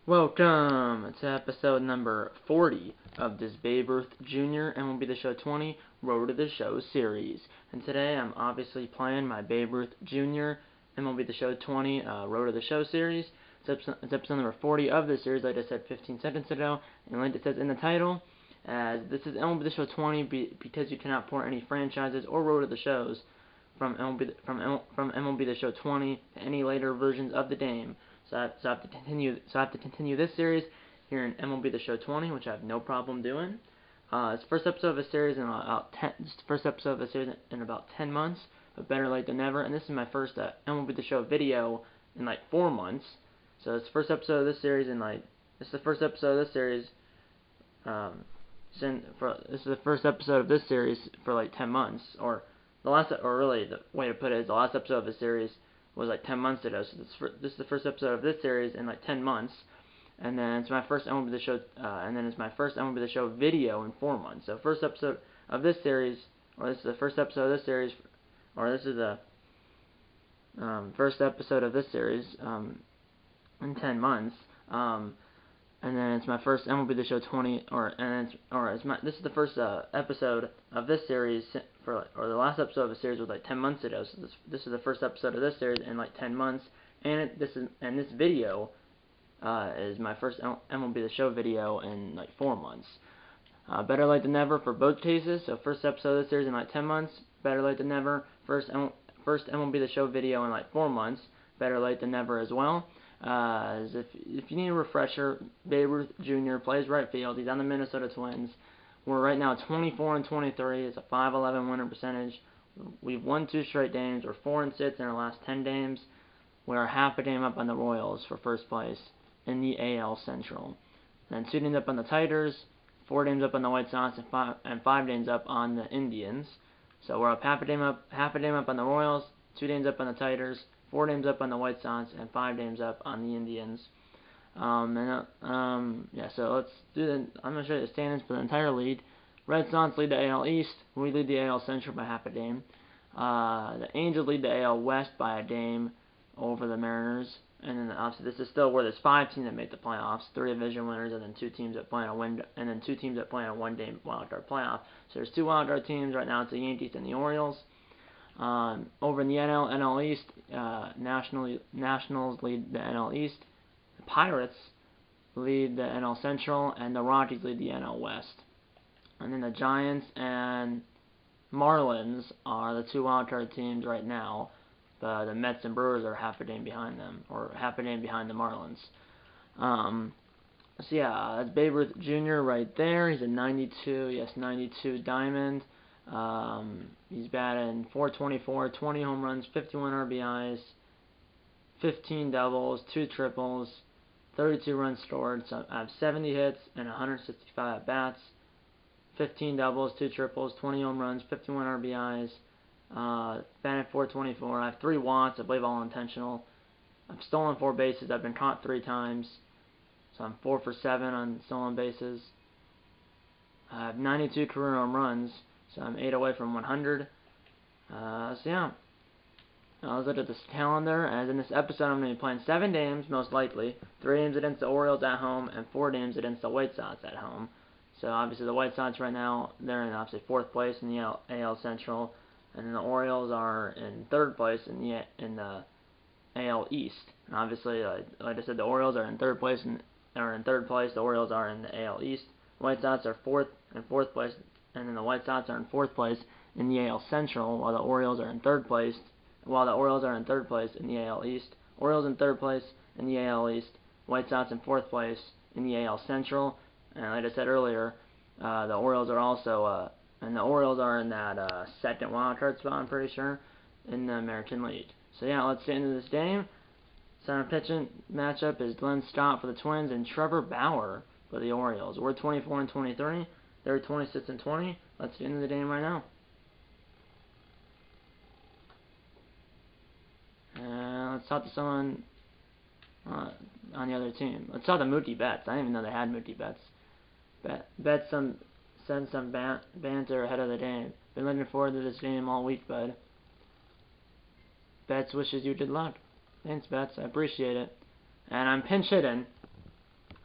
Welcome to episode number 40 of this Babe Ruth Jr. MLB The Show 20 Road to the Show series. And today I'm obviously playing my Babe Ruth Jr. MLB The Show 20 Road to the Show series. It's episode number 40 of this series, like I said 15 seconds ago. And like it says in the title, as this is MLB The Show 20 because you cannot port any franchises or Road to the Shows from MLB The Show 20 to any later versions of the game. So I have to continue this series here in MLB The Show 20, which I have no problem doing. It's the first episode of a series in about 10 months, but better late than never. And this is my first MLB The Show video in like 4 months. So it's the first episode of this series in like this is the first episode of this series. This is the first episode of this series for like 10 months, or really the way to put it is the last episode of the series was like 10 months ago, so this is the first episode of this series in like 10 months, and then it's my first MLB The Show, The Show video in 4 months. So first episode of this series, or this is the first episode of this series, or this is the first episode of this series in 10 months, and then it's my first MLB The Show 20, this is the first episode of this series the last episode of the series was like 10 months ago. So this is the first episode of this series in like 10 months, and this video is my first MLB The Show video in like 4 months. Better late than never for both cases. So first episode of this series in like 10 months, better late than never. First MLB The Show video in like 4 months, better late than never as well. As if you need a refresher, Babe Ruth Jr. plays right field. He's on the Minnesota Twins. We're right now 24-23. It's a .511 winning percentage. We've won 2 straight games. We're 4-6 in our last 10 games. We're half a game up on the Royals for first place in the AL Central. Then 2 games up on the Tigers, 4 games up on the White Sox, and 5 games up on the Indians. So we're up half a game up on the Royals, 2 games up on the Tigers, 4 games up on the White Sox, and 5 games up on the Indians. So let's do I'm going to show you the standings for the entire league. Red Sox lead the AL East. We lead the AL Central by half a game. The Angels lead the AL West by a game over the Mariners. And then obviously this is still where there's 5 teams that make the playoffs, 3 division winners, and then 2 teams that play on a one-game wildcard playoff. So there's 2 wildcard teams right now. It's the Yankees and the Orioles. Over in the NL East, Nationals lead the NL East. The Pirates lead the NL Central, and the Rockies lead the NL West. And then the Giants and Marlins are the 2 wildcard teams right now. But the Mets and Brewers are half a game behind them, or half a game behind the Marlins. So yeah, that's Babe Ruth Jr. right there. He's a 92 diamond. He's batting .424, 20 home runs, 51 RBIs, 15 doubles, 2 triples, 32 runs scored. So I have 70 hits and 165 at-bats, 15 doubles, 2 triples, 20 home runs, 51 RBIs, batting .424. I have 3 walks, I believe all intentional. I've stolen 4 bases. I've been caught 3 times. So I'm 4 for 7 on stolen bases. I have 92 career home runs. So I'm 8 away from 100. So yeah. Now let's look at this calendar. As in this episode, I'm going to be playing 7 games, most likely. 3 games against the Orioles at home, and 4 games against the White Sox at home. So obviously the White Sox right now, they're in obviously 4th place in the AL Central, and then the Orioles are in 3rd place in the AL East. And obviously, like I said, the Orioles are in 3rd place, The Orioles are in the AL East. White Sox are 4th place. And then the White Sox are in 4th place in the AL Central, while the Orioles are in 3rd place. In the AL East. Orioles in 3rd place in the AL East. White Sox in 4th place in the AL Central. And like I said earlier, the Orioles are also in that 2nd wildcard spot, I'm pretty sure, in the American League. So yeah, let's get into this game. Center pitching matchup is Glenn Scott for the Twins and Trevor Bauer for the Orioles. We're 24-23. They're 26-20. Let's get into the game right now. Let's talk to someone on the other team. Let's talk to Mookie Betts. I didn't even know they had Mookie Betts. Betts send some banter ahead of the game. Been looking forward to this game all week, bud. Betts wishes you good luck. Thanks, Betts. I appreciate it. And I'm pinch hitting.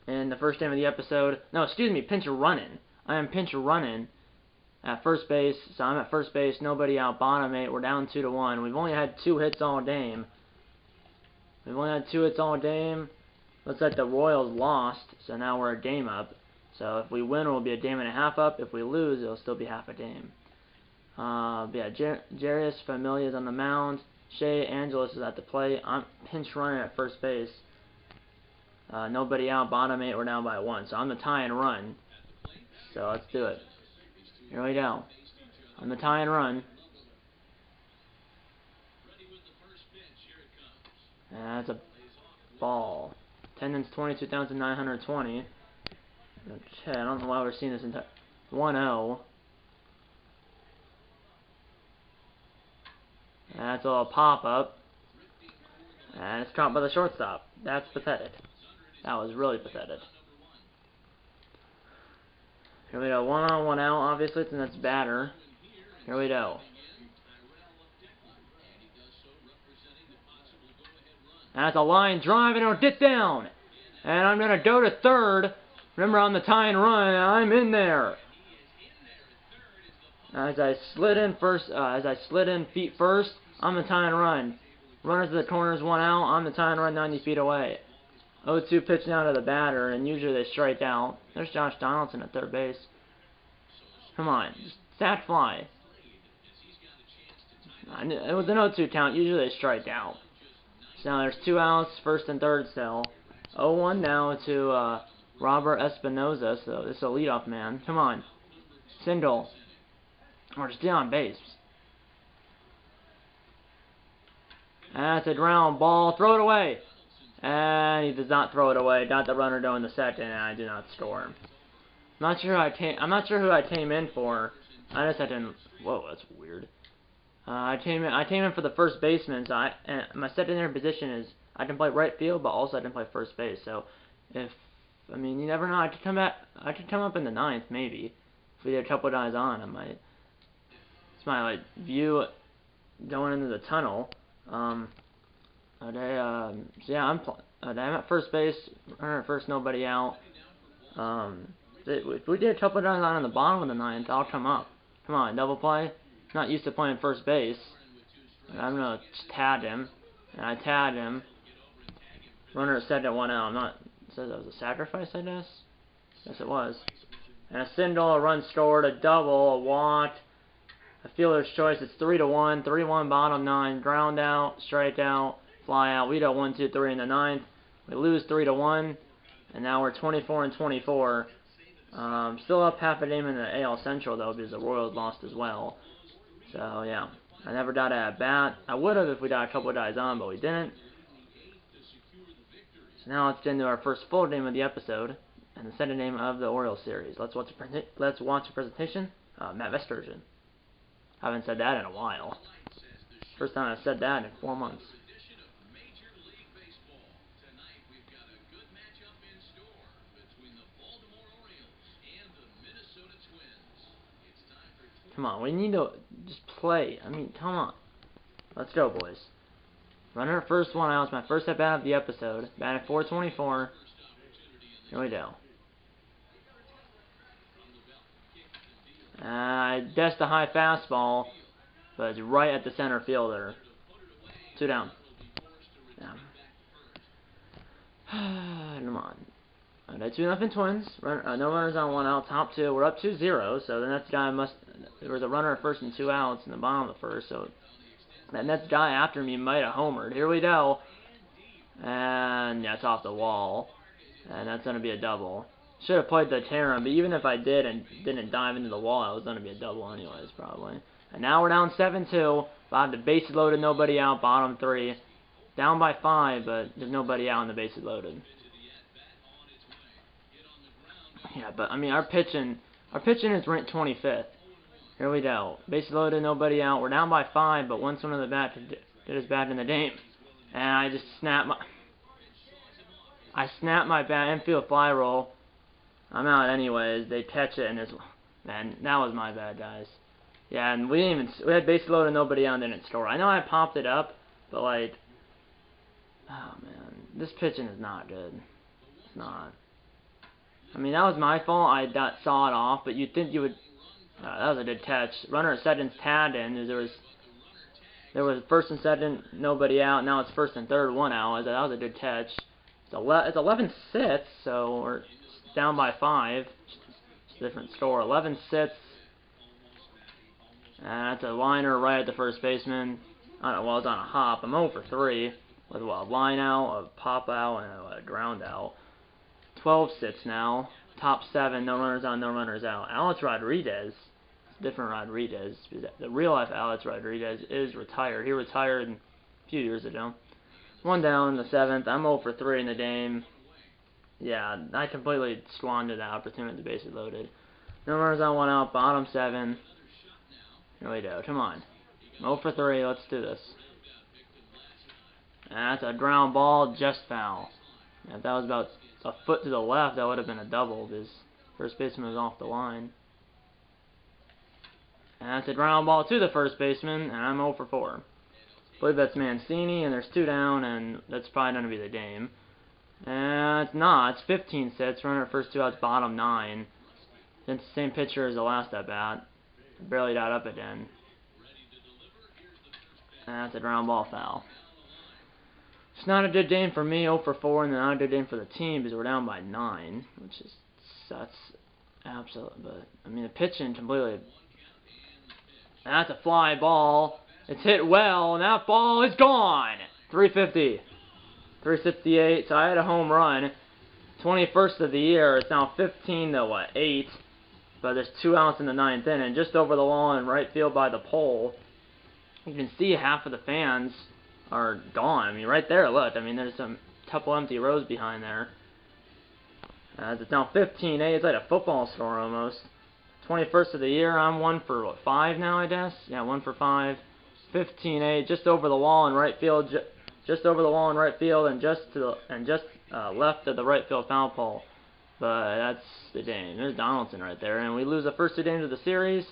in the first game of the episode. No, excuse me, pinch running. I am pinch running at first base, so I'm at first base, nobody out, bottom 8, we're down 2-1. We've only had 2 hits all game. Looks like the Royals lost, so now we're a game up. So if we win, we'll be a game and a half up. If we lose, it'll still be half a game. But yeah, Jarius Familia's on the mound. Shea Angelis is at the plate. I'm pinch running at first base. Nobody out, bottom 8, we're down by 1. So I'm the tie and run. So let's do it. Here we go. I'm the tie and run. And that's a ball. Attendance 22,920. I don't know why we're seeing this entire 1-0. That's a little pop-up. And it's caught by the shortstop. That's pathetic. That was really pathetic. Here we go. 1 on, 1 out, obviously, it's the next batter. Here we go. And that's a line drive, and it'll get down. And I'm going to go to third. Remember, on the tie and run, and I'm in there. As I slid in feet first, I'm the tie and run. Runners to the corners, 1 out. I'm the tie and run 90 feet away. 0-2 pitch down to the batter, and usually they strike out. There's Josh Donaldson at third base. Come on, just sack fly. It was an 0-2 count. Usually they strike out. So now there's 2 outs, first and third still. 0-1 now to Robert Espinoza. So this is a leadoff man. Come on, Sindel. Or just on base. That's a ground ball. Throw it away. And he does not throw it away. Got the runner down in the second, and I do not score. I'm not sure who I came in for. I just had to. Whoa, that's weird. I came in for the first baseman. So my secondary position is I can play right field, but also I can play first base. So you never know. I could come up in the 9th maybe. If we did a couple guys on, I might. It's my view going into the tunnel. So yeah, I'm at first base. Runner at first, nobody out. If we did a couple of guys on in the bottom of the 9th, I'll come up. Come on, double play. Not used to playing first base. I'm gonna tag him, and I tagged him. Runner at second, 1 out. It says that was a sacrifice, I guess. Yes, it was. And a Sindel, a run scored, a double, a walk. A fielder's choice. It's 3-1. 3-1 bottom 9. Ground out, strike out, fly out. We go 1, 2, 3 in the 9th. We lose 3-1, and now we're 24-24. Still up half a game in the AL Central though, because the Royals lost as well. So yeah, I never got at bat. I would have if we got a couple of guys on, but we didn't. So now let's get into our first full game of the episode and the second game of the Orioles series. Let's watch the presentation. Matt Vestergen. I haven't said that in a while. First time I've said that in 4 months. Come on, we need to just play. Come on. Let's go, boys. Runner at first, 1 out. It's my first at bat of the episode. Batting 424. Here we go. I guessed a high fastball, but it's right at the center fielder. 2 down. Come on. Okay, 2-0 Twins. No runners on, 1 out. Top 2. We're up 2-0. So the next guy there was a runner at first and 2 outs in the bottom of the first. So that next guy after me might have homered. Here we go. And that's off the wall. And that's going to be a double. Should have played the Terran, but even if I did and didn't dive into the wall, it was going to be a double anyways, probably. And now we're down 7-2. Bob, the bases loaded, nobody out, bottom 3. Down by 5, but there's nobody out and the bases loaded. Yeah, but our pitching is ranked 25th. Here we go. Bases loaded, nobody out. We're down by 5, but once one of the bats did his bat in the game, and I just snapped my bat infield fly roll. I'm out anyways. They catch it, and man, that was my bad, guys. Yeah, and we had bases loaded, nobody out, and didn't score. I know I popped it up, but oh man, this pitching is not good. It's not. I mean, that was my fault. I saw it off, but you'd think you would. That was a good catch. Runner at second's tagged in. There was first and second, nobody out. Now it's first and third, one out. That was a good catch. It's 11-6, so we're down by 5. It's a different score. 11-6. And that's a liner right at the first baseman. I don't know, well, it's on a hop. I'm 0 for 3 with a line out, a pop out, and a ground out. 12-6 now. Top 7, no runners on, no runners out. Alex Rodriguez, different Rodriguez. The real life Alex Rodriguez is retired. He retired a few years ago. 1 down in the 7th. I'm 0 for 3 in the game. Yeah, I completely squandered that opportunity. The bases loaded. No runners on, 1 out. Bottom 7. Here we go. Come on. 0 for 3. Let's do this. And that's a ground ball, just foul. If that was about a foot to the left, that would have been a double because first baseman was off the line. And that's a ground ball to the first baseman, and I'm 0 for 4. I believe that's Mancini, and there's 2 down, and that's probably going to be the game. And it's not. It's 15-6. Runner at first, 2 outs, bottom 9. It's the same pitcher as the last at bat. Barely got up again. And that's a ground ball foul. It's not a good game for me, 0 for 4, and then not a good game for the team because we're down by 9, which is that's absolute. But I mean, the pitching completely. And that's a fly ball. It's hit well, and that ball is gone. 350, 368. So I had a home run, 21st of the year. It's now 15-8. But there's 2 outs in the 9th inning, just over the wall in right field by the pole. You can see half of the fans are gone. I mean, right there, look. I mean, there's some couple empty rows behind there. It's now 15-8. It's like a football score almost. 21st of the year. I'm 1 for what, 5 now, I guess. Yeah, 1 for 5. 15-8, just over the wall in right field. Just over the wall in right field, and just left of the right field foul pole. But that's the game. There's Donaldson right there, and we lose the first 2 games of the series.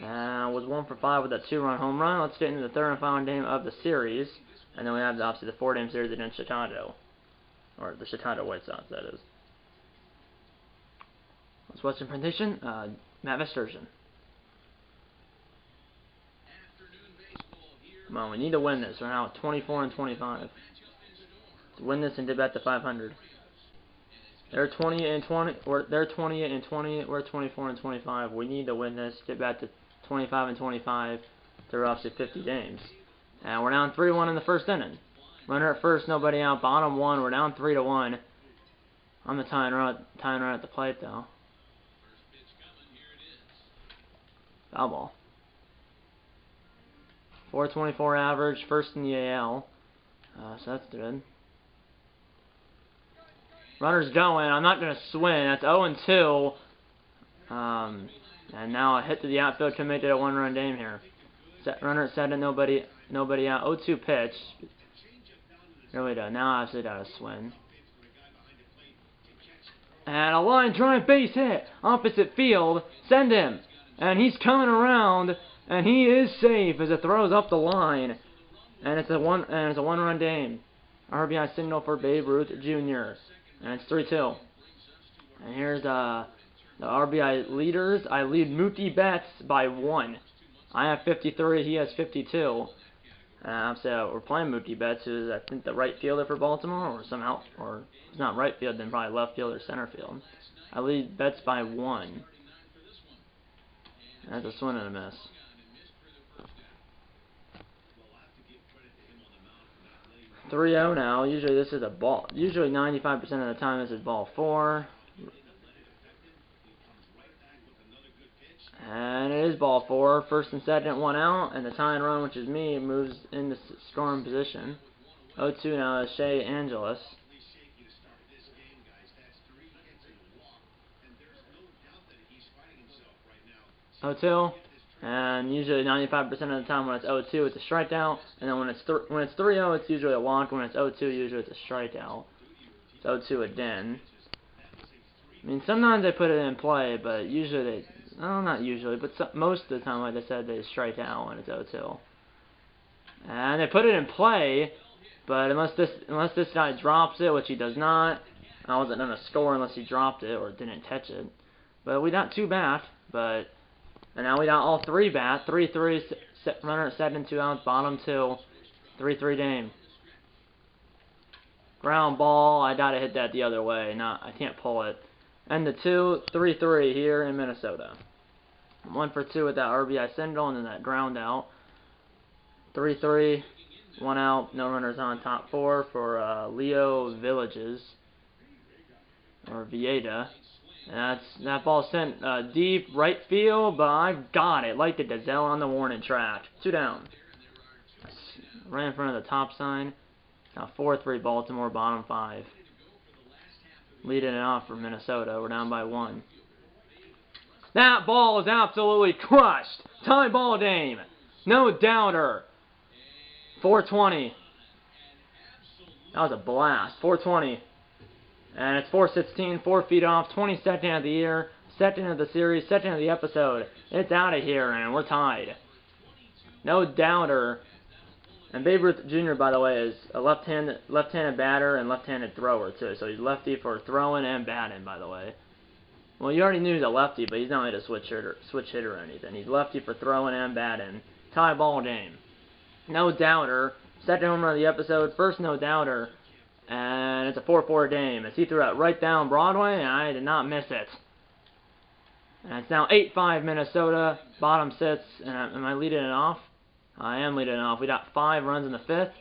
Was 1 for 5 with a 2-run home run. Let's get into the third and final game of the series, and then we have obviously the 4-game series against Chicago, or the Chicago White Sox, that is. Let's watch the presentation. Matt Vesturgeon. Come on, we need to win this. We're now 24-25. To win this and get back to 500. They're 28-20. They're 28-20. We're 24-25. We need to win this. Get back to 25-25. They're obviously 50 games. And we're down 3-1 in the first inning. Runner at first, nobody out. Bottom 1. We're down 3-1. I'm the tying run at the plate though. Foul ball. 424 average, first in the AL. So that's good. Runner's going. I'm not going to swing. That's 0-2. And now a hit to the outfield can make it a 1-run game here. Runner at second, nobody out. 0-2 pitch. Here we go. Now obviously got a swing. And a line drive base hit. Opposite field. Send him. And he's coming around. And he is safe as it throws up the line. And it's a 1-run game. RBI signal for Babe Ruth Jr. And it's 3-2. And here's the RBI leaders. I lead Mookie Betts by 1. I have 53. He has 52. So we're playing Mookie Betts, who's I think the right fielder for Baltimore, or somehow, or if it's not right field, then probably left field or center field. I lead Betts by 1. That's a swing and a miss. .30 now. Usually this is a ball. Usually 95% of the time this is ball 4. And it is ball 4. First and second, 1 out. And the tying run, which is me, moves into scoring position. 0-2 now is Shea Angelis. 0-2. And usually 95% of the time when it's 0-2, it's a strikeout. And then when it's 3-0, it's usually a walk. When it's 0-2, usually it's a strikeout. It's 0-2 again. I mean, sometimes they put it in play, but usually they, well, not usually, but most of the time, like I said, they strike out when it's 0-2. And they put it in play, but unless this guy drops it, which he does not, I wasn't going to score unless he dropped it or didn't catch it. But we got 2 bat, and now we got all 3 bat. 3-3, runner at 7 and 2 outs, bottom 2. 3-3 game. Ground ball, I gotta hit that the other way. I can't pull it. And the 2, 3-3 here in Minnesota. 1 for 2 with that RBI single and then that ground out. 3-3, 1 out, no runners on, top 4 for Leo Villages or Vieta. And that ball sent deep right field, but I've got it like the gazelle on the warning track. 2 down. Right in front of the top sign. Now 4-3 Baltimore, bottom 5. Leading it off for Minnesota. We're down by 1. That ball is absolutely crushed. Tie ball game. No doubter. 420. That was a blast. 420. And it's 4:16, 4 feet off, 22nd of the year, 2nd of the series, 2nd of the episode. It's out of here, and we're tied. No doubter. And Babe Ruth Jr., by the way, is a left-handed batter and left-handed thrower, too. So he's lefty for throwing and batting, by the way. Well, you already knew he's a lefty, but he's not like a switch hitter or anything. He's lefty for throwing and batting. Tie ball game. No doubter. 2nd home run of the episode, 1st no doubter. And it's a 4-4 game. As he threw it right down Broadway, and I did not miss it. And it's now 8-5 Minnesota. Bottom 6. And am I leading it off? I am leading it off. We got 5 runs in the 5th.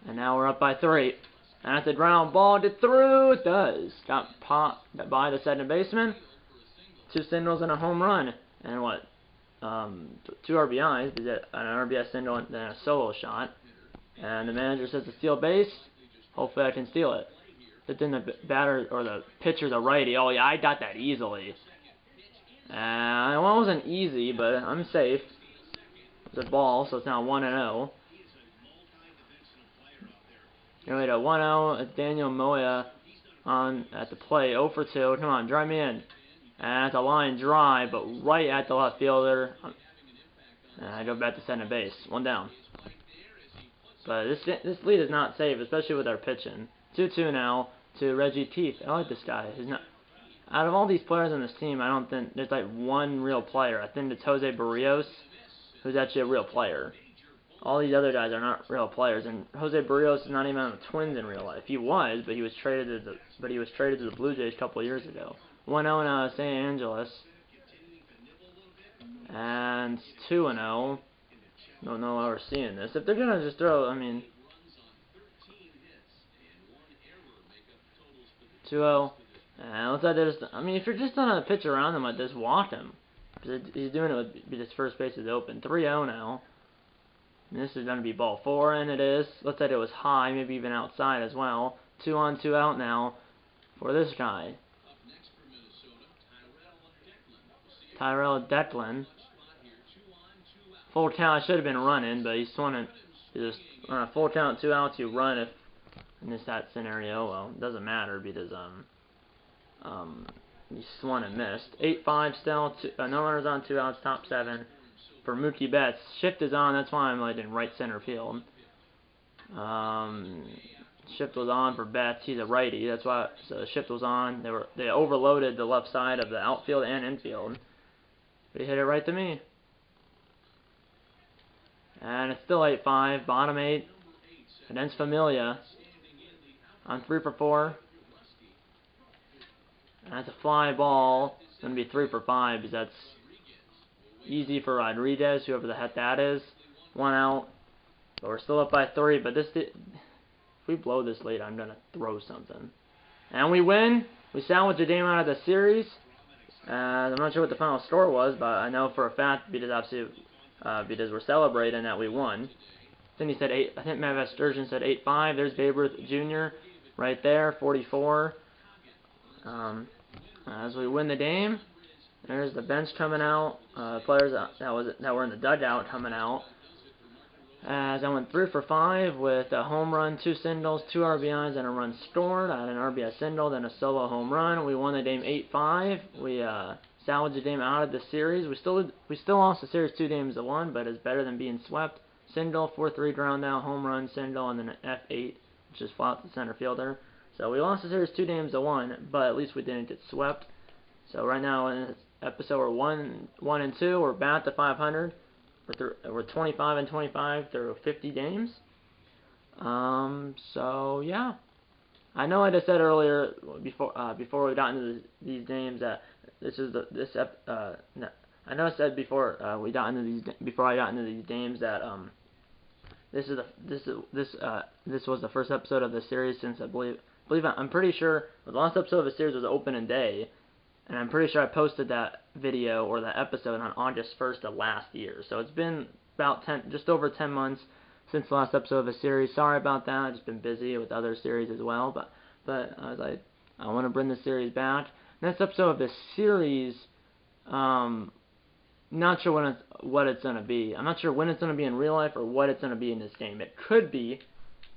And now we're up by 3. And that's a ground ball. Get through. It does. Got popped by the second baseman. 2 singles and a home run. And what? 2 RBIs. An RBI single and then a solo shot. And the manager says to steal base. Hopefully I can steal it. But then the batter or the pitcher, the righty. Oh yeah, I got that easily. Well, it wasn't easy, but I'm safe. It's a ball, so it's now 1-0. Anyway, to 1-0. It's Daniel Moya on at the plate. 0 for 2. Come on, drive me in. And it's a line drive, but right at the left fielder. And I go back to second base. 1 down. But this lead is not safe, especially with our pitching. 2-2 now to Reggie Teeth. I like this guy. He's not. Out of all these players on this team, I don't think there's like one real player. I think it's Jose Barrios, who's actually a real player. All these other guys are not real players, and Jose Barrios is not even on the Twins in real life. He was, but he was traded to the Blue Jays a couple of years ago. 1-0 now to St. Angeles, and 2-0. Don't know why we're seeing this. If they're gonna just throw, I mean, 2-0. And looks like there's, I mean, if you're just gonna pitch around him like this, walk him. Because he's doing it with his first base is open. 3-0 now. And this is gonna be ball 4, and it is. Looks like it was high, maybe even outside as well. 2 on, 2 out now for this guy. Tyrell Declan. Full count, I should have been running, but he's swung it. Just on a full count, 2 outs, you run if in that scenario. Well, it doesn't matter because he swung and missed. 8-5 still, no runners on, 2 outs, top 7 for Mookie Betts. Shift is on, that's why I'm like in right center field. Shift was on for Betts. He's a righty, that's why. So the shift was on. They overloaded the left side of the outfield and infield. But he hit it right to me. And it's still 8-5, bottom 8 against Familia on 3 for 4. And that's a fly ball. It's going to be 3 for 5 because that's easy for Rodriguez, whoever the heck that is. 1 out. But we're still up by 3. But if we blow this lead, I'm going to throw something. And we win. We salvage the game out of the series. I'm not sure what the final score was, but I know for a fact because we're celebrating that we won. I think he said 8. I think Matt Sturgeon said 8-5. There's Babe Ruth Jr. right there, 44. As we win the game, there's the bench coming out. Players that were in the dugout coming out. As I went 3 for 5 with a home run, 2 singles, 2 RBIs, and a run scored. I had an RBI single, then a solo home run. We won the game 8-5. We salvaged the game out of the series. We still lost the series 2-1, but it's better than being swept. Single, 4-3 ground out, home run, single, and then an F8, which is flat to center fielder. So we lost the series 2-1, but at least we didn't get swept. So right now in episode 1 and 2, we're back to 500. We're 25-25 through 50 games. So yeah, I know I just said earlier before we got into these games that I know I said before I got into these games that this was the first episode of the series since I'm pretty sure the last episode of the series was opening day, and I'm pretty sure I posted that video or that episode on August 1st of last year. So it's been about just over 10 months since the last episode of the series. Sorry about that. I've just been busy with other series as well, but I was like, I want to bring the series back. Next episode of this series, not sure what it's gonna be. I'm not sure when it's gonna be in real life or what it's gonna be in this game. It could be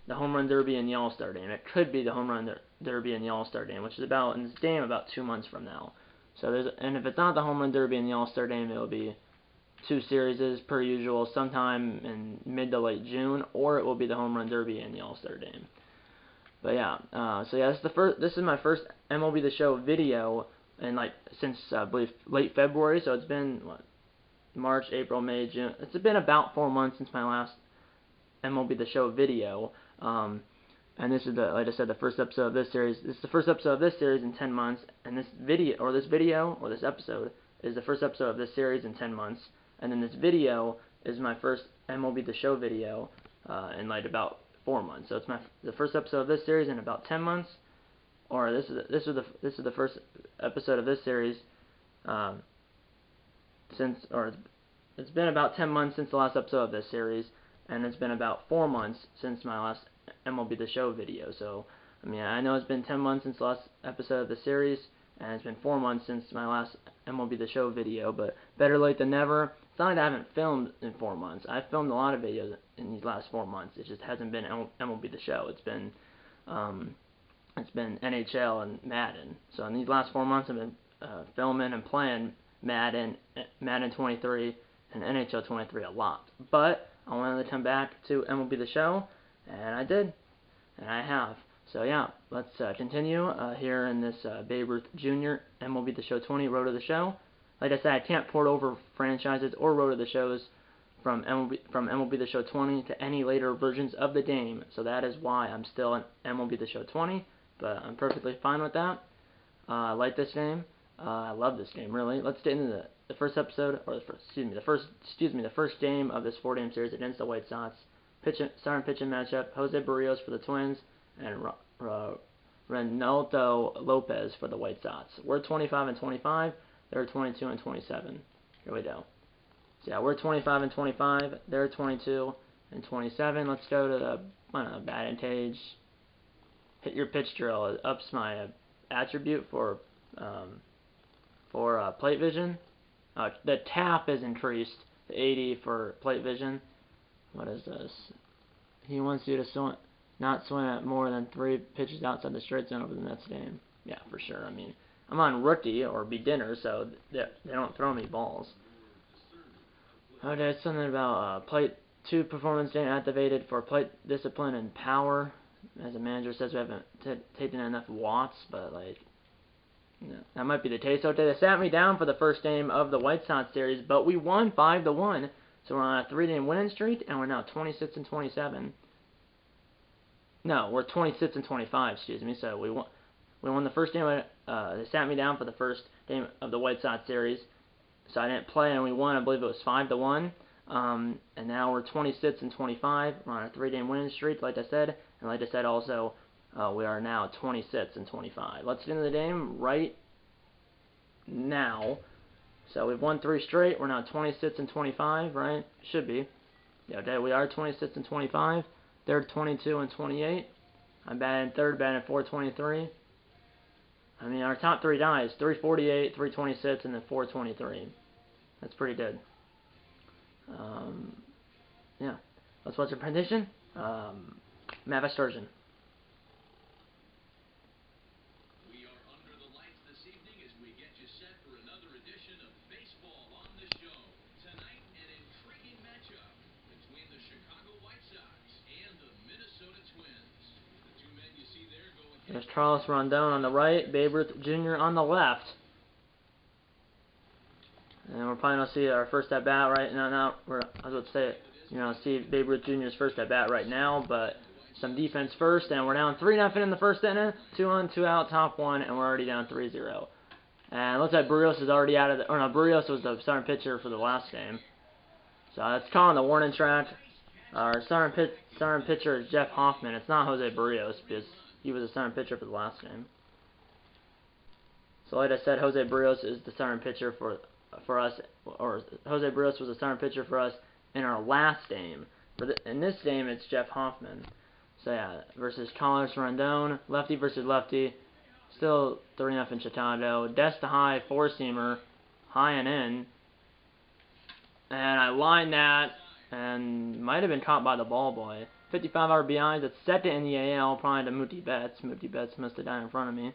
the Home Run Derby and the All-Star Game. It could be the Home Run Derby and the All-Star Game, which is in this game about 2 months from now. So and if it's not the Home Run Derby and the All-Star Game, it'll be 2 series per usual, sometime in mid to late June, or it will be the Home Run Derby and the All-Star Game. But yeah, so yeah, this is my first MLB The Show video, and since I believe late February. So it's been March, April, May, June. It's been about 4 months since my last MLB The Show video. And this is like I said, the first episode of this series. This is the first episode of this series in 10 months, and this episode is the first episode of this series in 10 months, and then this video is my first MLB The Show video in about 4 months. So it's the first episode of this series in about 10 months, or this is the first episode of this series it's been about 10 months since the last episode of this series, and it's been about 4 months since my last MLB The Show video. So, I mean, I know it's been 10 months since the last episode of the series, and it's been 4 months since my last MLB The Show video, but better late than never. It's not like I haven't filmed in 4 months. I've filmed a lot of videos in these last 4 months. It just hasn't been MLB The Show. It's been NHL and Madden. So in these last 4 months, I've been filming and playing Madden 23, and NHL 23 a lot. But I wanted to come back to MLB The Show, and I did, and I have. So yeah, let's continue here in this Babe Ruth Jr. MLB The Show 20 Road to the Show. Like I said, I can't port over franchises or Road to the Shows from MLB The Show 20 to any later versions of the game, so that is why I'm still in MLB The Show 20, but I'm perfectly fine with that. I like this game. I love this game, really. Let's get into the first episode, or the first game of this 4-game series against the White Sox. Starting pitching matchup: Jose Barrios for the Twins and Reynaldo Lopez for the White Sox. We're 25-25. They're 22-27. Here we go. So yeah, we're 25-25. They're 22-27. Let's go to the batting cage. Hit your pitch drill. It ups my attribute for plate vision. The tap is increased to 80 for plate vision. What is this? He wants you to not swing at more than 3 pitches outside the strike zone over the next game. Yeah, for sure. I mean, I'm on rookie or beginner, so they don't throw me balls. Okay, something about plate 2 performance gain activated for plate discipline and power. As the manager says, we haven't taken enough watts, but no, that might be the case. Okay, they sat me down for the first game of the White Sox series, but we won 5-1. So we're on a 3-game winning streak, and we're now 26-27. No, we're 26-25. Excuse me. So we won the first game. They sat me down for the first game of the White Sox series, so I didn't play, and we won. I believe it was 5-1. And now we're 26-25. We're on a 3-game winning streak, like I said, and like I said also. We are now 26-25. Let's get into the game right now. So we've won 3 straight. We're now 26-25, right? Should be. Yeah, okay, we are 26-25. They're 22-28. I'm batting third, batting 423. I mean, our top 3 guys: 348, 326, and then 423. That's pretty good. Yeah. Let's watch the presentation. Mavis Sturgeon. There's Carlos Rondon on the right, Babe Ruth Jr. on the left. And we're probably going to see our first at bat right now. I was about to say, see Babe Ruth Jr.'s first at bat right now, but some defense first, and we're down 3-0 in the first inning. 2 on, 2 out, top 1, and we're already down 3-0. And it looks like Barrios is already out of the. Or no, Barrios was the starting pitcher for the last game. So that's calling the warning track. Our starting pitcher is Jeff Hoffman. It's not Jose Barrios because he was the starting pitcher for the last game. So like I said, Jose Barrios is the starting pitcher for us, or Jose Barrios was the starting pitcher for us in our last game. In this game, it's Jeff Hoffman. So yeah, versus Carlos Rondon, lefty versus lefty. Still 3-0 Chicago. Des to high, four-seamer, high and in. And I lined that, and might have been caught by the ball boy. 55 RBIs. It's second in the AL, probably to Mookie Betts. Mookie Betts must have died in front of me.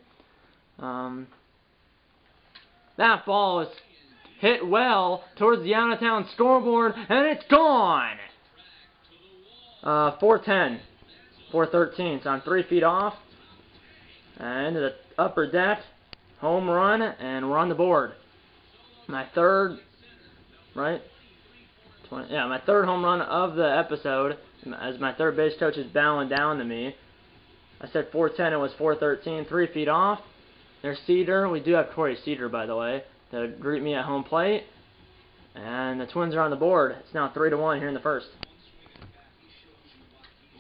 That ball is hit well towards the out-of-town scoreboard, and it's gone! 410. 413. So I'm 3 feet off. And into the upper deck. Home run, and we're on the board. My third, right? 20, yeah, my third home run of the episode, as my third base coach is bowing down to me. I said 410, it was 413, 3 feet off. There's Cedar. We do have Corey Cedar, by the way, to greet me at home plate. And the Twins are on the board. It's now 3-1 here in the first.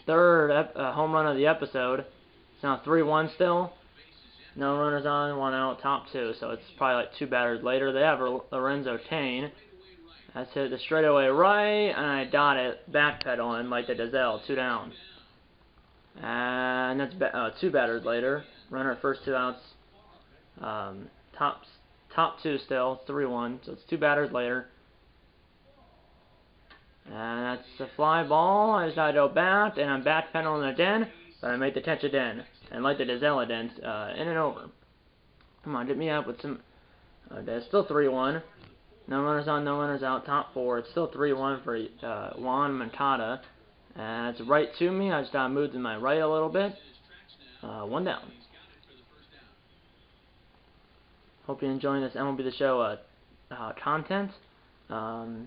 Third home run of the episode. It's now 3-1 still. No runners on, 1 out, top 2. So it's probably like 2 batters later. They have Lorenzo Cain. That's hit the straightaway right, and I got it backpedaling like the Dazelle, 2 down. And that's 2 batters later. Runner at first, 2 outs. Top 2 still, 3-1. So it's 2 batters later. And that's a fly ball. I just got to go back, and I'm backpedaling again, but I made the catch again. And like the Dazelle again, in and over. Come on, get me up with some. Okay, it's still 3-1. No runners on, no runners out, top 4. It's still 3-1 for Juan Moncada. And it's right to me. I just got to move to my right a little bit. 1 down. Hope you're enjoying this MLB The Show content. 2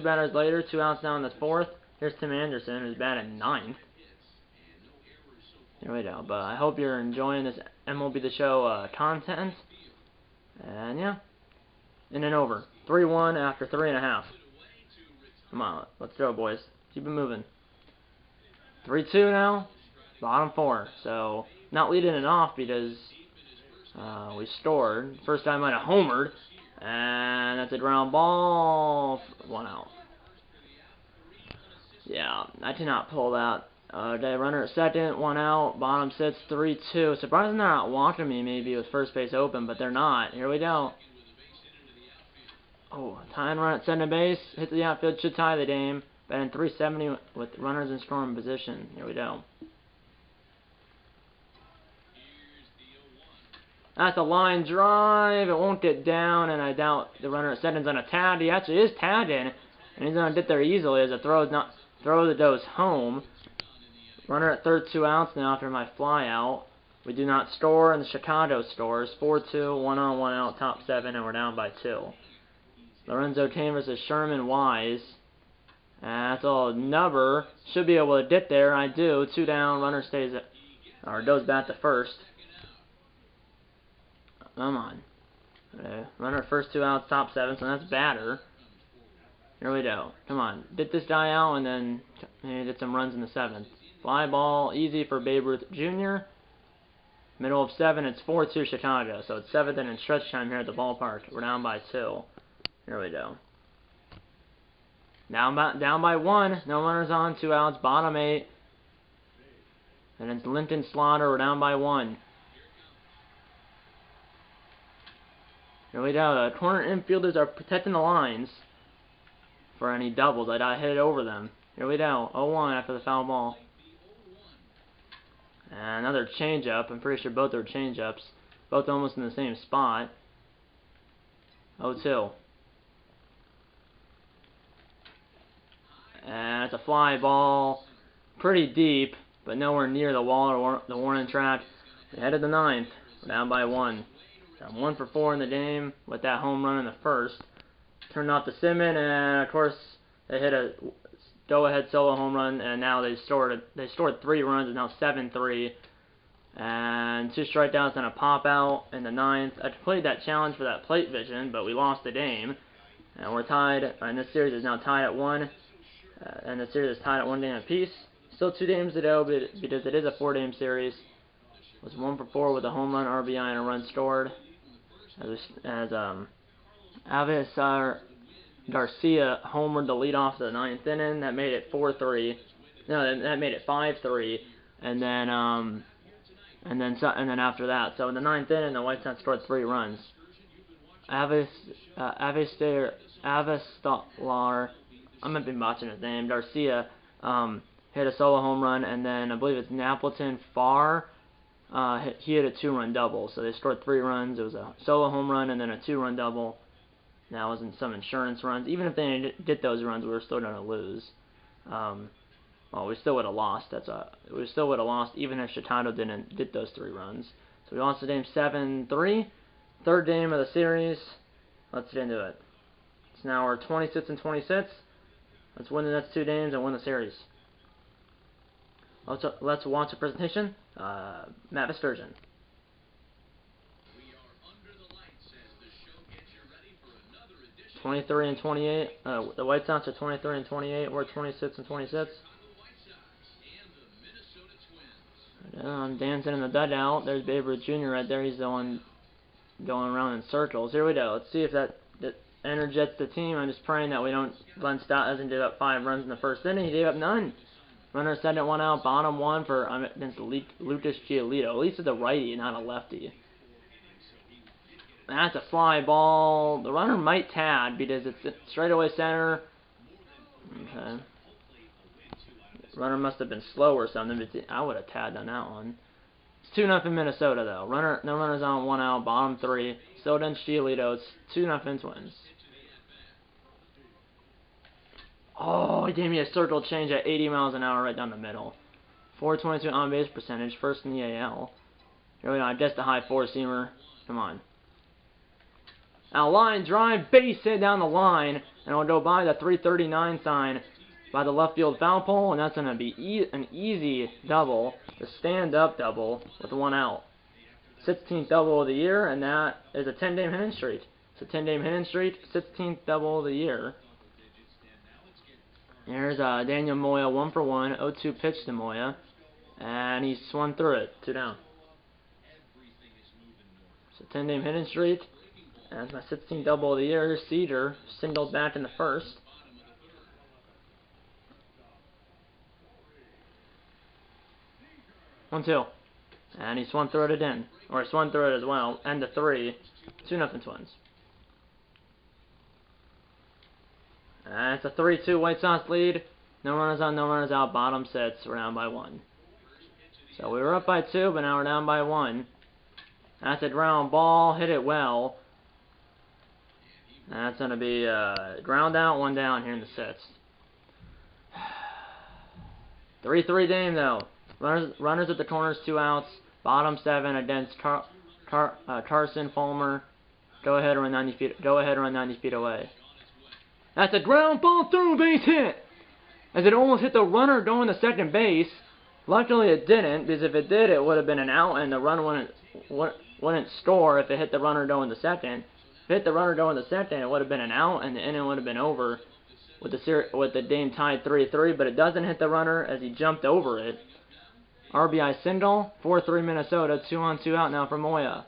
batters later, 2 outs now in the 4th. Here's Tim Anderson, who's batting 9th. Here we go. But I hope you're enjoying this MLB The Show content. And yeah. In and over. 3-1 after 3.5. Come on, let's go, boys. Keep it moving. 3-2 now. Bottom 4. So, not leading it off because we scored. First time I might have homered. And that's a ground ball. 1 out. Yeah, I did not pull that. Okay, runner at second, 1 out. Bottom 6, 3-2. Surprising they're not walking me maybe with first base open, but they're not. Here we go. Oh, tying run at second base. Hit the outfield, should tie the game. Batting 370 with runners in scoring position. Here we go. That's a line drive. It won't get down, and I doubt the runner at second's on a tag. He actually is tagging, and he's going to get there easily as a throw that goes home. Runner at third, 2 outs now after my fly out. We do not score, and the Chicago scores. 4-2, 1 on, 1 out, top 7, and we're down by 2. Lorenzo Cain versus Sherman Wise. And that's all Nubber. Should be able to get there. I do. 2 down. Runner stays or goes back to first. Come on. Okay. Runner first 2 outs, top 7, so that's batter. Here we go. Come on. Get this guy out and then maybe get some runs in the 7th. Fly ball, easy for Babe Ruth Jr. Middle of 7, it's 4-2 Chicago. So it's 7th inning stretch time here at the ballpark. We're down by 2. Here we go. Down by 1. No runners on, 2 outs, bottom 8. And it's Lincoln Slaughter. We're down by 1. Here we go. The corner infielders are protecting the lines for any doubles. I got hit over them. Here we go. 0-1 after the foul ball. And another changeup. I'm pretty sure both are changeups. Both almost in the same spot. 0-2. And it's a fly ball. Pretty deep. but nowhere near the wall or the warning track. We head to the ninth. We're down by 1. So I'm 1 for 4 in the game with that home run in the first. Turned off the Simmons, and of course they hit a go-ahead solo home run, and now they scored 3 runs, and now 7-3. And 2 strikeouts and a pop out in the ninth. I played that challenge for that plate vision, but we lost the game. And we're tied, and this series is now tied at 1. And the series is tied at 1 game apiece. Still 2 games to go, because it is a 4-game series. Was 1 for 4 with a home run, RBI, and a run scored. As Avisar Garcia homered the lead off the 9th inning. That made it 4-3. No, that made it 5-3. And then after that, so in the 9th inning, the White Sox scored 3 runs. Avistar, I might be botching his name, Garcia, hit a solo home run, and then I believe it's Napleton Farr, he hit a 2-run double. So they scored 3 runs. It was a solo home run and then a 2-run double. That wasn't some insurance runs. Even if they didn't get those runs, we were still going to lose. Well, we still would have lost. We still would have lost even if Chicago didn't get those 3 runs. So we lost the game 7-3. 3rd game of the series. Let's get into it. So now we're 26-26. Let's win the next 2 games and win the series. Let's watch a presentation. Matt Visturgeon. 23-28. The White Sox are 23-28. We're 26-26. I'm dancing in the dugout. There's Babe Ruth Jr. right there. He's the one going around in circles. Here we go. Let's see if that energets the team. I'm just praying that Glenn Stott doesn't give up 5 runs in the first inning. He gave up none. Runner second, 1 out. Bottom 1 for against Lucas Giolito. At least it's a righty, not a lefty. That's a fly ball. The runner might tag because it's straightaway center. Okay. Runner must have been slow or something, but I would have tagged on that one. It's 2-0 Minnesota, though. No runners on, 1 out, bottom 3. Still against Giolito. It's 2-0 Twins. Oh, he gave me a circle change at 80 miles an hour right down the middle. 422 on-base percentage, first in the AL. Here we go, I guess the high 4-seamer. Come on. Now line drive, base hit down the line, and I'll go by the 339 sign by the left field foul pole, and that's going to be an easy double, the stand-up double with 1 out. 16th double of the year, and that is a 10-game hitting streak. It's a 10-game hitting streak, 16th double of the year. Here's Daniel Moya, 1 for 1, 0-2 pitch to Moya, and he swung through it, 2 down. It's a 10-game hitting streak. That's my 16th double of the year. Cedar singled back in the first. One, 2. And he swung through it again. Or he swung through it as well. End to 3. 2-0 Twins. And it's a 3-2 White Sox lead. No runners on, no runners out. Bottom 6. We're down by 1. So we were up by 2, but now we're down by 1. That's a ground ball. Hit it well. That's going to be ground out, 1 down here in the 6th. 3-3 game, though. Runners at the corners, 2 outs. Bottom 7 against Carson Fulmer. Go ahead and run 90 feet. Go ahead and run 90 feet away. That's a ground ball through base hit, as it almost hit the runner going to second base. Luckily, it didn't, because if it did, it would have been an out, and the run wouldn't score if it hit the runner going to second. If it hit the runner going to second, it would have been an out, and the inning would have been over with the game tied 3-3. But it doesn't hit the runner as he jumped over it. RBI single, 4-3 Minnesota, 2 on 2 out now for Moya.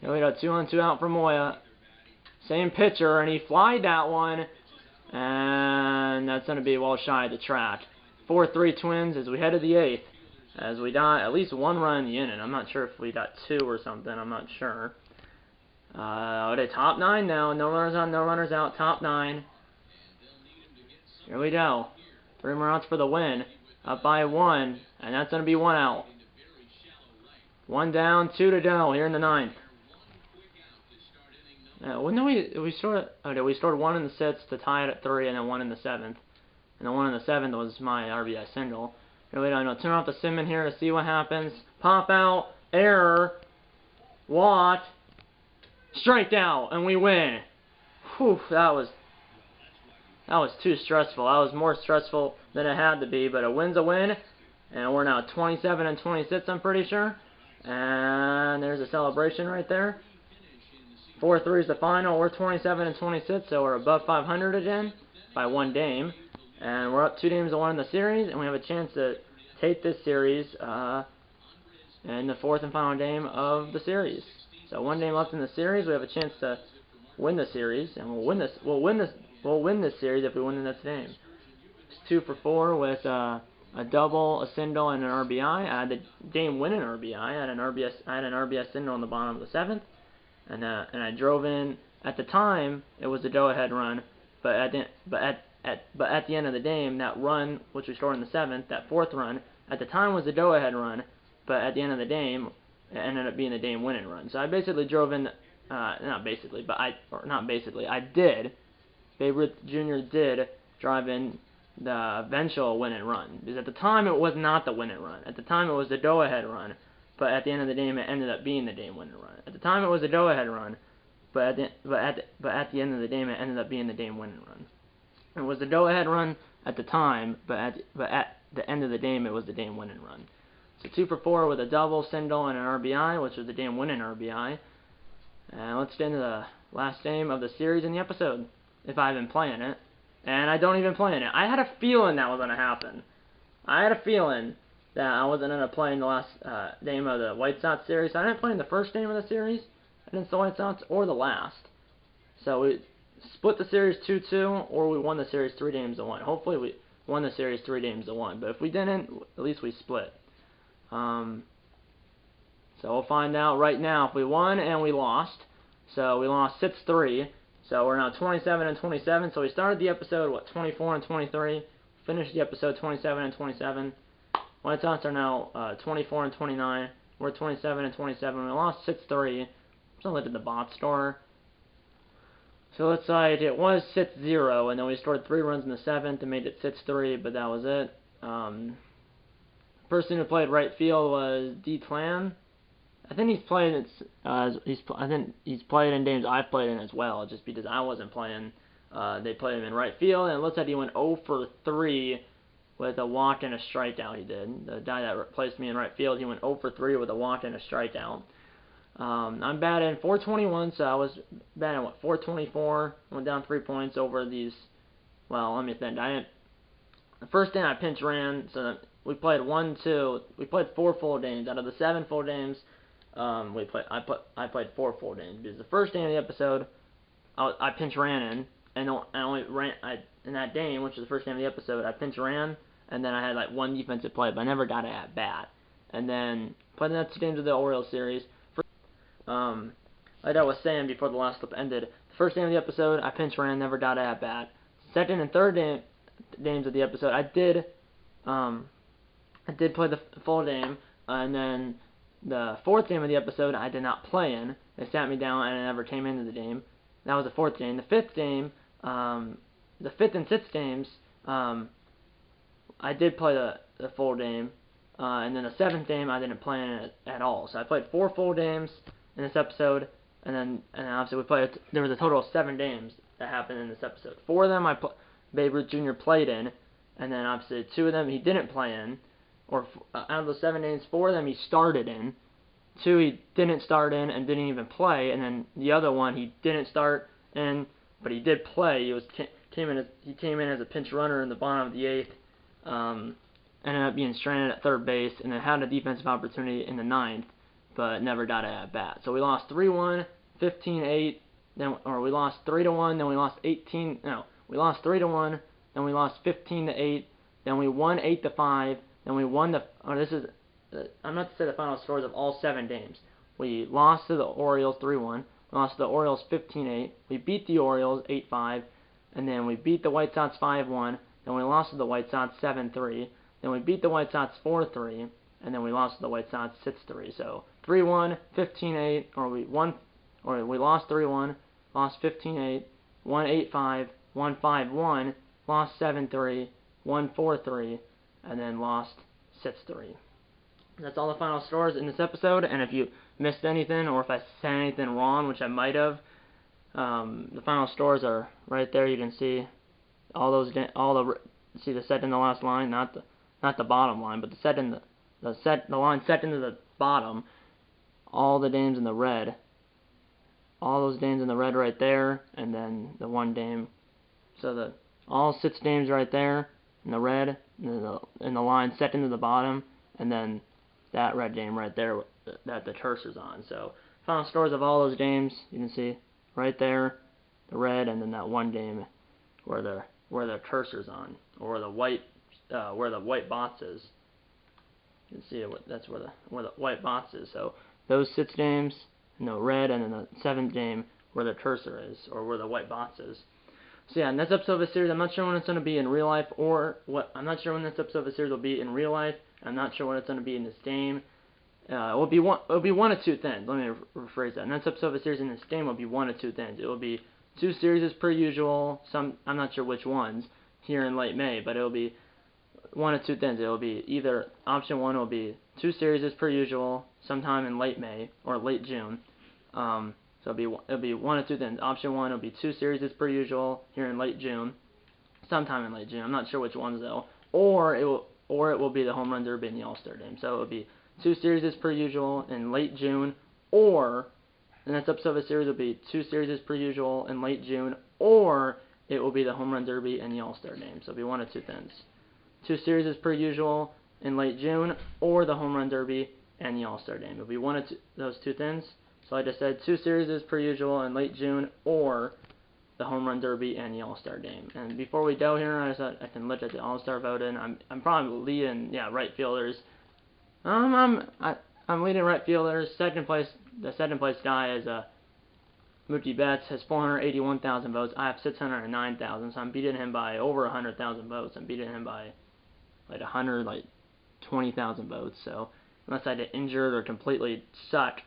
Here we go, 2 on 2 out for Moya. Same pitcher, and he flied that one, and that's going to be well shy of the track. 4-3 Twins as we head to the 8th. As we got at least 1 run in the inning. I'm not sure if we got 2 or something. I'm not sure. Okay, top 9 now. No runners on, no runners out. Top 9. Here we go. 3 more outs for the win. Up by 1, and that's going to be 1 out. 1 down, 2 to go here in the 9th. When we scored? Okay, we scored 1 in the 6th to tie it at 3, and then 1 in the 7th. And the 1 in the 7th was my RBI single. Here we go. I'm gonna turn off the sim in here to see what happens. Pop out, error, walk, strike out, and we win. Whew, that was too stressful. That was more stressful than it had to be, but a win's a win, and we're now 27 and 26, I'm pretty sure. And there's a celebration right there. 4-3 is the final. We're 27 and 26, so we're above 500 again by 1 game. And we're up 2 games to 1 in the series, and we have a chance to take this series in the 4th and final game of the series. So 1 game left in the series. We have a chance to win the series, and we'll win this series if we win the next game. It's 2 for 4 with a double, a single, and an RBI. I had the game-winning RBI. I had an RBI single on the bottom of the 7th, and I drove in. At the time, it was a go-ahead run, but at the end of the game, that run, which we scored in the 7th, that 4th run, at the time was a go-ahead run, but at the end of the game, it ended up being a game-winning run. So I basically drove in, I did. Babe Ruth Jr. did drive in the eventual win and run. Because at the time, it was not the win and run. At the time, it was the go-ahead run, but at the end of the game, it ended up being the game-winning run. At the time, it was a go-ahead run, but at the end of the game, it ended up being the game-winning run. It was the go-ahead run at the time, but at the end of the game, it was the game-winning run. So 2 for 4 with a double, single, and an RBI, which was the game-winning RBI. And let's get into the last game of the series in the episode, if I've been playing it. And I don't even play in it. I had a feeling that was going to happen. I had a feeling that I wasn't going to play in the last game of the White Sox series. I didn't play in the first game of the series against the White Sox or the last. So we split the series 2-2, or we won the series 3-1. Hopefully we won the series 3-1. But if we didn't, at least we split. So we'll find out right now if we won and we lost. So we lost 6-3. So we're now 27 and 27. So we started the episode, 24 and 23. Finished the episode 27 and 27. White Sox are now 24 and 29. We're 27 and 27. We lost 6-3. So look at the box score. So let's say it was 6-0, and then we scored 3 runs in the 7th and made it 6-3, but that was it. Person who played right field was D. Clan. I think he's played he's played in games I've played in as well, just because I wasn't playing. They played him in right field, and it looks like he went 0 for 3 with a walk and a strikeout. He did. The guy that replaced me in right field, he went 0 for 3 with a walk and a strikeout. I'm batting .421, so I was batting 424. Went down 3 points over these. Well, let me think. The first game I pinch ran, so we played 1-2. We played 4 full games out of the 7 full games. I played 4 full games because the first game of the episode I pinch ran in, and I only ran in that game, which was the first game of the episode. I pinch ran, and then I had like 1 defensive play, but I never got it at bat. And then played the next games of the Orioles series. Like I was saying before the last clip ended, the first game of the episode I pinch ran, never got it at bat. Second and third games of the episode I did play the full game, and then the 4th game of the episode I did not play in. They sat me down and I never came into the game. That was the 4th game. The 5th game, the 5th and 6th games, I did play the full game, and then the 7th game I didn't play in it at all. So I played 4 full games in this episode, and then obviously there was a total of 7 games that happened in this episode. 4 of them Babe Ruth Jr. played in, and then obviously 2 of them he didn't play in. Or out of those 7 games, 4 of them he started in, 2 he didn't start in and didn't even play, and then the other one he didn't start in, but he did play. He came in as a pinch runner in the bottom of the 8th, ended up being stranded at third base, and then had a defensive opportunity in the 9th, but never got it at bat. So we lost 3-1, 15-8, we lost 3-1, then we lost 18. No, we lost 3-1, then we lost 15-8, then we won 8-5. Then we won I'm not to say the final scores of all 7 games. We lost to the Orioles 3-1. We lost to the Orioles 15-8. We beat the Orioles 8-5. And then we beat the White Sox 5-1. Then we lost to the White Sox 7-3. Then we beat the White Sox 4-3. And then we lost to the White Sox 6-3. So 3-1, 15-8, we lost 3-1, lost 15-8, won 8-5, won 5-1, lost 7-3, won 4-3. And then lost sits 3. That's all the final scores in this episode, and if you missed anything or if I said anything wrong, which I might have, the final scores are right there. You can see all those, see the set in the last line, not the bottom line, but the line second to the bottom. All the names in the red, all those names in the red right there, and then the one name. So all 6 names right there in the red, in the line second to the bottom, and then that red name right there that the cursor's on. So final scores of all those names, you can see right there, the red, and then that one name where the cursor's on, or where the white box is. You can see that's where the white box is. So those 6 names in the red, and then the 7th name where the cursor is, or where the white box is. So yeah, next episode of the series, I'm not sure when it's going to be in real life, or what. I'm not sure when this episode of the series will be in real life. I'm not sure when it's going to be in this game. It'll be one of 2 things. Let me rephrase that. Next episode of the series in this game will be one of 2 things. It will be 2 series as per usual. I'm not sure which ones here in late May, but it'll be one of 2 things. It will be either option 1 will be 2 series as per usual, sometime in late May or late June. So it'll be one of 2 things. Option 1 will be 2 series as per usual here in late June, sometime in late June. I'm not sure which ones though. Or it will be the Home Run Derby and the All-Star Game. So it will be 2 series as per usual in late June, or the next episode of the series will be 2 series as per usual in late June, or it will be the Home Run Derby and the All-Star Game. So it'll be one of 2 things. 2 series as per usual in late June, or the Home Run Derby and the All-Star Game. It'll be one of those 2 things. So like I said, 2 series as per usual in late June, or the Home Run Derby and the All-Star Game. And before we go here, I said I can look at the All-Star voting. I'm probably leading, right fielders. I'm leading right fielders. Second place, the second place guy is Mookie Betts, has 481,000 votes. I have 609,000, so I'm beating him by over 100,000 votes. I'm beating him by like 20,000 votes. So unless I get injured or completely suck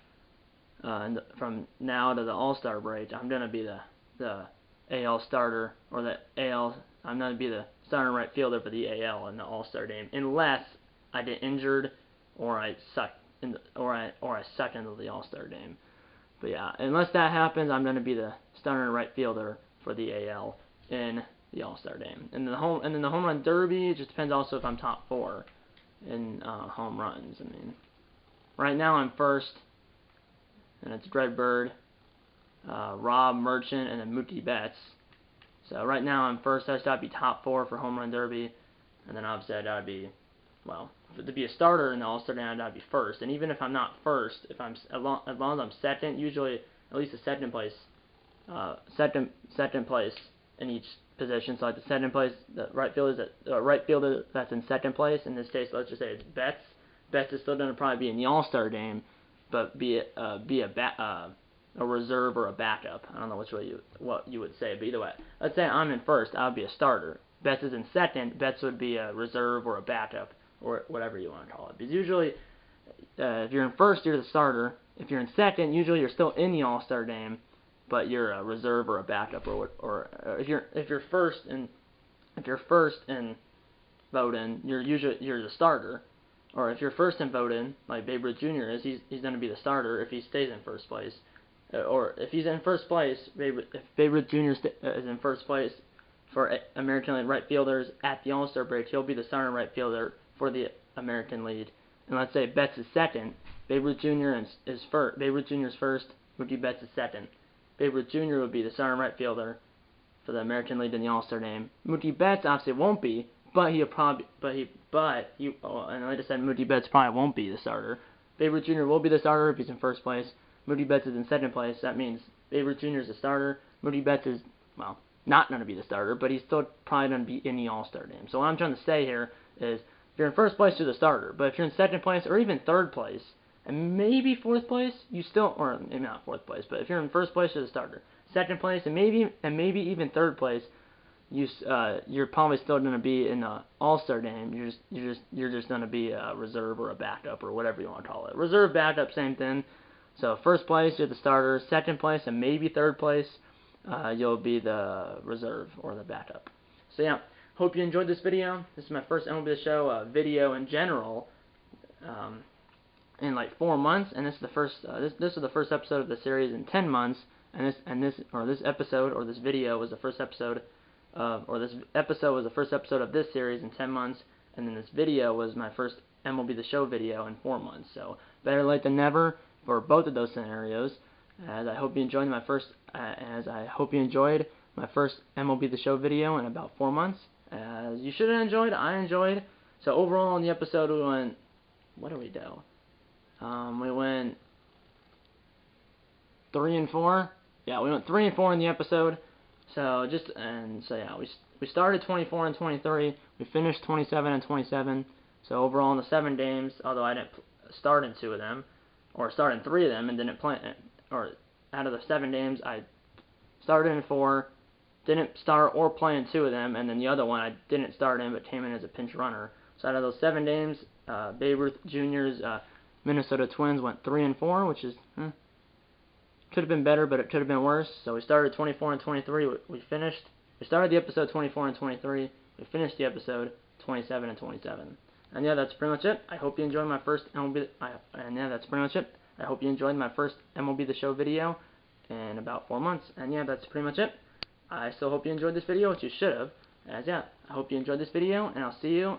from now to the All-Star break, I'm gonna be the AL starter, or the AL. I'm gonna be the starting right fielder for the AL in the All-Star game, unless I get injured or I suck or I suck into the All-Star game. But yeah, unless that happens, I'm gonna be the starting right fielder for the AL in the All-Star game. And then the Home Run Derby, it just depends also if I'm top 4 in home runs. I mean, right now I'm first, and it's Greg Bird, Rob Merchant, and then Mookie Betts. So right now I'm first. I just gotta be top 4 for Home Run Derby, and then obviously I gotta be, to be a starter in the All-Star game, I gotta be first. And even if I'm not first, as long as I'm second, usually at least a second place in each position. So like the second place, the right fielder that's in second place. In this case, let's just say it's Betts. Betts is still gonna probably be in the All-Star game, but be a reserve or a backup. I don't know what you would say, but either way, let's say I'm in first, I would be a starter. Betts is in second, Betts would be a reserve or a backup, or whatever you want to call it. Because usually, if you're in first, you're the starter. If you're in second, usually you're still in the All-Star game, but you're a reserve or a backup, or if you're first in voting, you're the starter. Or if you're first in voting, like Babe Ruth Jr. is, he's going to be the starter if he stays in first place. Or if he's in first place, if Babe Ruth Jr. is in first place for American League right fielders at the All-Star break, he'll be the starting right fielder for the American League. And let's say Betts is second, Babe Ruth Jr. is first. Babe Ruth Jr. is first, Mookie Betts is second. Babe Ruth Jr. would be the starting right fielder for the American League in the All-Star game. Mookie Betts obviously won't be, but and like I said, Mookie Betts probably won't be the starter. Babe Ruth Jr. will be the starter if he's in first place. Mookie Betts is in second place. That means Babe Ruth Jr. is the starter. Mookie Betts is, not going to be the starter, but he's still probably going to be in the All-Star game. So what I'm trying to say here is, if you're in first place, you're the starter. But if you're in second place, or even third place, and maybe fourth place, or maybe not fourth place, but if you're in first place, you're the starter. Second place, and maybe even third place, you're probably still going to be in the All-Star game. You're just going to be a reserve or a backup, or whatever you want to call it. Reserve, backup, same thing. So first place, you're the starter. Second place, and maybe third place, you'll be the reserve or the backup. So yeah, hope you enjoyed this video. This is my first MLB The Show video in general in like 4 months, and this is the first this is the first episode of the series in 10 months, and this episode or this video was the first episode this episode was the first episode of this series in 10 months, and then this video was my first MLB The Show video in 4 months. So better late than never for both of those scenarios. As I hope you enjoyed my first MLB The Show video in about 4 months. As you should have enjoyed, I enjoyed. So overall in the episode we went, what did we do? We went 3 and 4. Yeah, we went 3 and 4 in the episode. So yeah, we started 24 and 23. We finished 27 and 27. So overall in the 7 games, although I didn't start in 2 of them, or start in 3 of them, and didn't play, or out of the 7 games, I started in 4, didn't start or play in 2 of them, and then the other one I didn't start in but came in as a pinch runner. So out of those 7 games, Babe Ruth Jr.'s Minnesota Twins went 3 and 4, which is could have been better, but it could have been worse. So we started 24 and 23. We started the episode 24 and 23. We finished the episode 27 and 27. And yeah, that's pretty much it. I hope you enjoyed my first MLB. That's pretty much it. I hope you enjoyed my first MLB The Show video in about 4 months. And yeah, that's pretty much it. I still hope you enjoyed this video, which you should have. As yeah, I hope you enjoyed this video, and I'll see you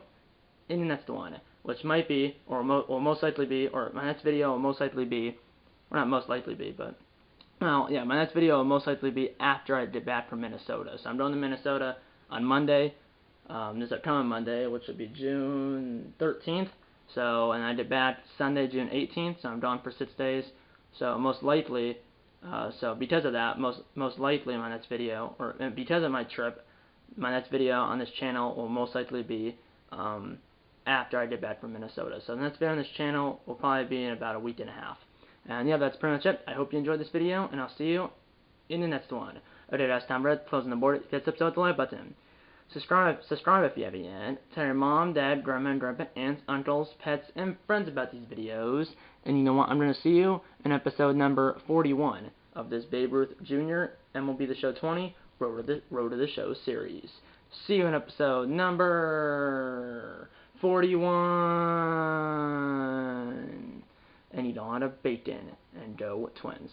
in the next one, which might be, or will most likely be, or my next video will most likely be, or not most likely be, but well, yeah, my next video will most likely be after I get back from Minnesota. So I'm going to Minnesota on Monday, this upcoming Monday, which will be June 13th. So, and I get back Sunday, June 18th. So I'm gone for 6 days. So most likely, so because of that, most likely my next video, or because of my trip, my next video on this channel will most likely be after I get back from Minnesota. So the next video on this channel will probably be in about a week and a half. And yeah, that's pretty much it. I hope you enjoyed this video, and I'll see you in the next one. Okay, that's Tom Red, closing the board. Hit subscribe with the like button. Subscribe if you haven't yet. Tell your mom, dad, grandma, and grandpa, aunts, uncles, pets, and friends about these videos. And you know what? I'm going to see you in episode number 41 of this Babe Ruth Jr. MLB The Show 20 Road to the Show series. See you in episode number 41. And eat a lot of bacon, and go Twins.